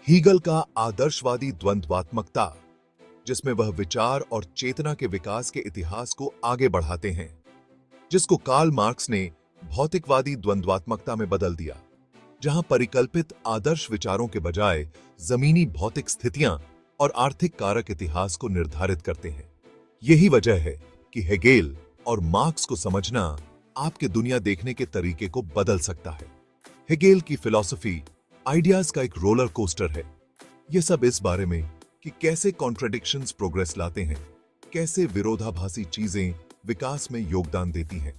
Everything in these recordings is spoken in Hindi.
हीगल का आदर्शवादी द्वंद्वात्मकता, जिसमें वह विचार और चेतना के विकास के इतिहास को आगे बढ़ाते हैं, जिसको कार्ल मार्क्स ने भौतिकवादी द्वंद्वात्मकता में बदल दिया, जहां परिकल्पित आदर्श विचारों के बजाय जमीनी भौतिक स्थितियां और आर्थिक कारक इतिहास को निर्धारित करते हैं। यही वजह है कि हेगेल और मार्क्स को समझना आपके दुनिया देखने के तरीके को बदल सकता है। हेगेल की फिलॉसफी आइडियाज का एक रोलर कोस्टर है। यह सब इस बारे में कि कैसे कॉन्ट्रडिक्शंस प्रोग्रेस लाते हैं, कैसे विरोधाभासी चीजें विकास में योगदान देती हैं।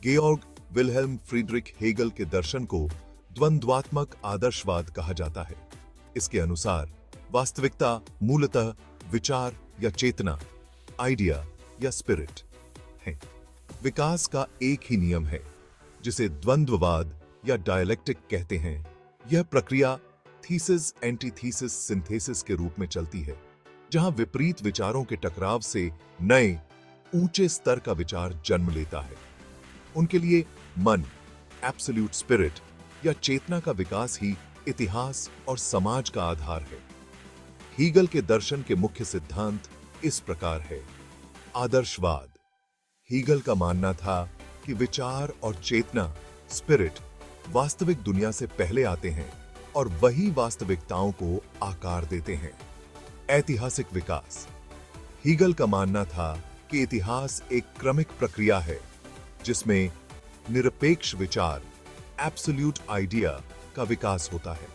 गेorg विल्हेल्म फ्रीडरिख हेगल के दर्शन को द्वंद्वात्मक आदर्शवाद कहा जाता है। इसके अनुसार वास्तविकता मूलतः विचार या चेतना, आइडिया या स्पिरिट है। विकास का एक ही नियम है, जिसे द्वंद्ववाद या डायलेक्टिक कहते हैं। यह प्रक्रिया थीसिस एंटीथीसिस सिंथेसिस के रूप में चलती है, जहां विपरीत विचारों के टकराव से नए ऊंचे स्तर का विचार जन्म लेता है। उनके लिए मन, एब्सोल्यूट स्पिरिट या चेतना का विकास ही इतिहास और समाज का आधार है। हीगल के दर्शन के मुख्य सिद्धांत इस प्रकार है। आदर्शवाद। हीगल का मानना था कि विचार और चेतना, स्पिरिट, वास्तविक दुनिया से पहले आते हैं और वही वास्तविकताओं को आकार देते हैं। ऐतिहासिक विकास। हीगल का मानना था कि इतिहास एक क्रमिक प्रक्रिया है, जिसमें निरपेक्ष विचार, एब्सोल्यूट आइडिया का विकास होता है।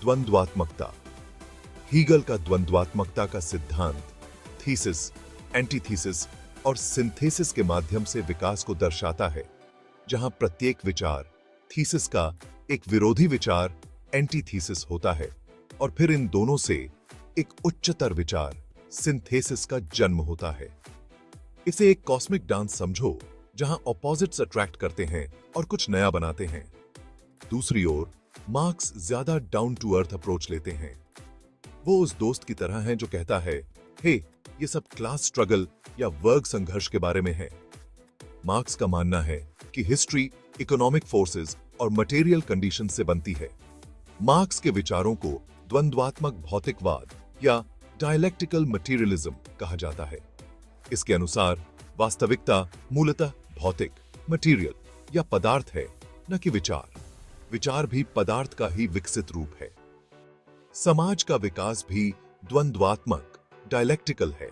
द्वंद्वात्मकता। हीगल का द्वंद्वात्मकता का सिद्धांत थीसिस, एंटीथीसिस और सिंथेसिस के माध्यम से विकास को दर्शाता है, जहां प्रत्येक विचार, थीसिस का एक विरोधी विचार, एंटीथीसिस होता है, और फिर इन दोनों से एक उच्चतर विचार, सिंथेसिस का जन्म होता है। इसे एक कॉस्मिक डांस समझो, जहां ऑपोजिट्स अट्रैक्ट करते हैं और कुछ नया बनाते हैं। दूसरी ओर मार्क्स ज्यादा डाउन टू अर्थ अप्रोच लेते हैं। वो उस दोस्त की तरह है जो कहता है, हे, ये सब क्लास स्ट्रगल या वर्ग संघर्ष के बारे में है। मार्क्स का मानना है कि हिस्ट्री इकोनॉमिक फोर्सेस और मटेरियल कंडीशन से बनती है। मार्क्स के विचारों को द्वंद्वात्मक भौतिकवाद या डायलेक्टिकल मटेरियलिज्म कहा जाता है। इसके अनुसार वास्तविकता मूलतः भौतिक, मटेरियल या पदार्थ है, न कि विचार। विचार भी पदार्थ का ही विकसित रूप है। समाज का विकास भी द्वंद्वात्मक, डायलेक्टिकल है,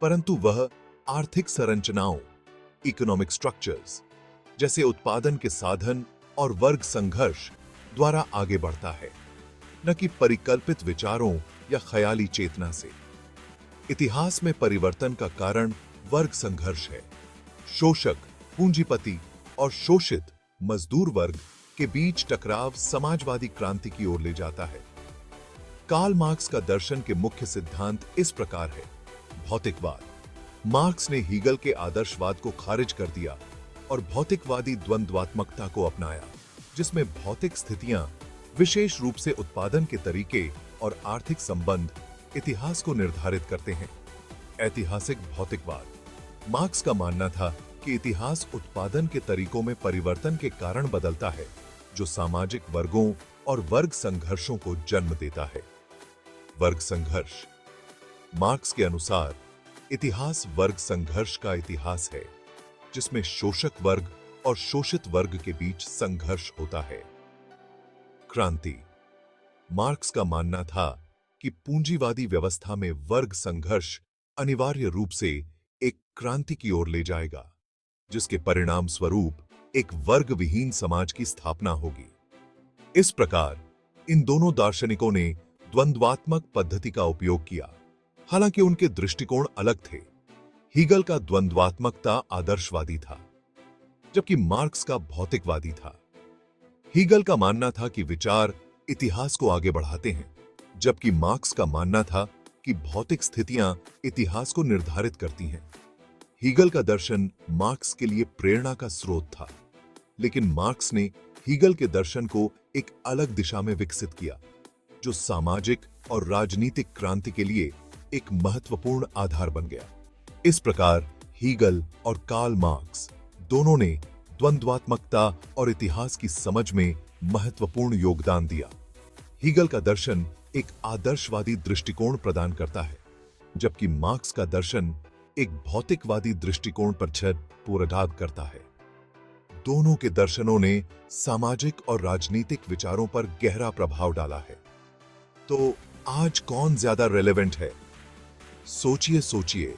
परंतु वह आर्थिक संरचनाओं, इकोनॉमिक स्ट्रक्चर्स जैसे उत्पादन के साधन और वर्ग संघर्ष द्वारा आगे बढ़ता है, न कि परिकल्पित विचारों या ख्याली चेतना से। इतिहास में परिवर्तन का कारण वर्ग संघर्ष है। शोषक, पूंजीपति और शोषित मजदूर वर्ग के बीच टकराव समाजवादी क्रांति की ओर ले जाता है। कार्ल मार्क्स का दर्शन के मुख्य सिद्धांत इस प्रकार है। भौतिकवाद। मार्क्स ने हीगल के आदर्शवाद को खारिज कर दिया और भौतिकवादी द्वंद्वात्मकता को अपनाया, जिसमें भौतिक स्थितियां, विशेष रूप से उत्पादन के तरीके और आर्थिक संबंध इतिहास को निर्धारित करते हैं। ऐतिहासिक भौतिकवाद। मार्क्स का मानना था कि इतिहास उत्पादन के तरीकों में परिवर्तन के कारण बदलता है, जो सामाजिक वर्गों और वर्ग संघर्षों को जन्म देता है। वर्ग संघर्ष। मार्क्स के अनुसार इतिहास वर्ग संघर्ष का इतिहास है, जिसमें शोषक वर्ग और शोषित वर्ग के बीच संघर्ष होता है। क्रांति। मार्क्स का मानना था कि पूंजीवादी व्यवस्था में वर्ग संघर्ष अनिवार्य रूप से एक क्रांति की ओर ले जाएगा, जिसके परिणाम स्वरूप एक वर्ग विहीन समाज की स्थापना होगी। इस प्रकार इन दोनों दार्शनिकों ने द्वंद्वात्मक पद्धति का उपयोग किया, हालांकि उनके दृष्टिकोण अलग थे। हीगल का द्वंद्वात्मकता आदर्शवादी था, जबकि मार्क्स का भौतिकवादी था। हीगल का मानना था कि विचार इतिहास को आगे बढ़ाते हैं, जबकि मार्क्स का मानना था कि भौतिक स्थितियां इतिहास को निर्धारित करती हैं। हीगल का दर्शन मार्क्स के लिए प्रेरणा का स्रोत था, लेकिन मार्क्स ने हीगल के दर्शन को एक अलग दिशा में विकसित किया, जो सामाजिक और राजनीतिक क्रांति के लिए एक महत्वपूर्ण आधार बन गया। इस प्रकार हीगल और कार्ल मार्क्स दोनों ने द्वंद्वात्मकता और इतिहास की समझ में महत्वपूर्ण योगदान दिया। हीगल का दर्शन एक आदर्शवादी दृष्टिकोण प्रदान करता है, जबकि मार्क्स का दर्शन एक भौतिकवादी दृष्टिकोण पर पूर्वाधार करता है। दोनों के दर्शनों ने सामाजिक और राजनीतिक विचारों पर गहरा प्रभाव डाला है। तो आज कौन ज्यादा रेलेवेंट है? सोचिए सोचिए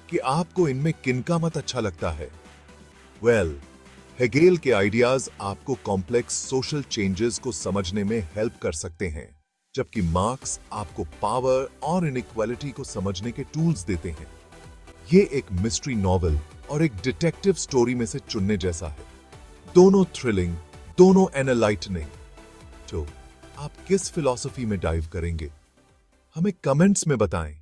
कि आपको इनमें किनका मत अच्छा लगता है। हेगेल के आइडियाज आपको कॉम्प्लेक्स सोशल चेंजेस को समझने में हेल्प कर सकते हैं, जबकि मार्क्स आपको पावर और इनइक्वालिटी को समझने के टूल्स देते हैं। ये एक मिस्ट्री नॉवेल और एक डिटेक्टिव स्टोरी में से चुनने जैसा है। दोनों थ्रिलिंग, दोनों एनलाइटनिंग। तो आप किस फिलॉसफी में डाइव करेंगे? हमें कमेंट्स में बताएं।